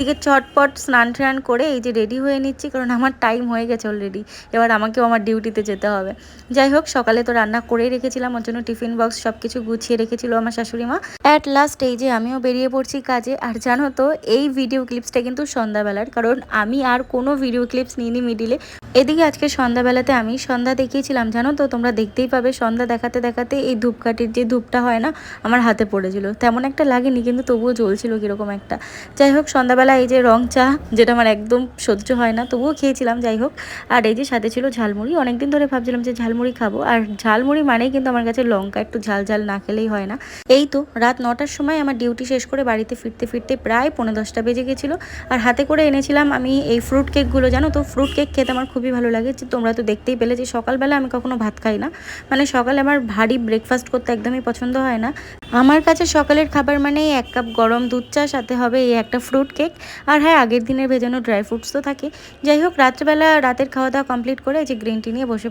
এদিকে চটপট স্নান টান করে এই যে রেডি হয়ে নিচ্ছি, কারণ আমার টাইম হয়ে গেছে অলরেডি। এবার আমাকেও আমার ডিউটিতে যেতে হবে। যাই হোক, সকালে তো রান্না করেই রেখেছিলাম, ওর জন্য টিফিন বক্স সব কিছু গুছিয়ে রেখেছিল আমার শাশুড়ি মা। অ্যাট লাস্ট এই যে আমিও বেরিয়ে পড়ছি কাজে। আর জানো তো, এই ভিডিও ক্লিপসটা কিন্তু সন্ধ্যাবেলার, কারণ আমি আর কোনো ভিডিও ক্লিপস নিইনি মিডিলে। এদিকে আজকে সন্ধ্যাবেলাতে আমি সন্ধ্যা দেখিয়েছিলাম, জানো তো, তোমরা দেখতেই পাবে। সন্ধ্যা দেখাতে দেখাতে এই ধূপকাঠির যে ধূপটা হয় না, আমার হাতে পড়েছিল। তেমন একটা লাগেনি, কিন্তু তবুও জ্বলছিল কীরকম একটা। যাই হোক, সন্ধ্যাবেলা এই যে রং চা, যেটা আমার একদম সহ্য হয় না, তবুও খেয়েছিলাম। যাই হোক, আর এই যে সাথে ছিল ঝালমুড়ি। অনেকদিন ধরে ভাবছিলাম যে ঝালমুড়ি খাবো, আর ঝালমুড়ি মানেই কিন্তু আমার কাছে লঙ্কা একটু ঝাল ঝাল না খেলেই হয় না। এই তো রাত 9টার সময় আমার ডিউটি শেষ করে বাড়িতে ফিরতে ফিরতে প্রায় 9:45 বেজে গেছিলো। আর হাতে করে এনেছিলাম আমি এই ফ্রুট কেকগুলো। জানো তো, ফ্রুট কেক খেতে আমার খুবই ভালো লাগে। যে তোমরা তো দেখতেই পেলে যে সকালবেলা আমি কখনো ভাত খাই না, মানে সকালে আমার ভারী ব্রেকফাস্ট করতে একদমই পছন্দ হয় না। আমার কাছে সকালের খাবার মানে 1 কাপ গরম দুধ চা, সাথে হবে এই একটা ফ্রুট কেক। আর হ্যাঁ, আগের দিনের ভেজানো ড্রাই ফ্রুটস তো থাকে। যাই হোক, রাত্রেবেলা রাতের খাওয়া দাওয়া কমপ্লিট করে এই যে গ্রিন টি নিয়ে বসে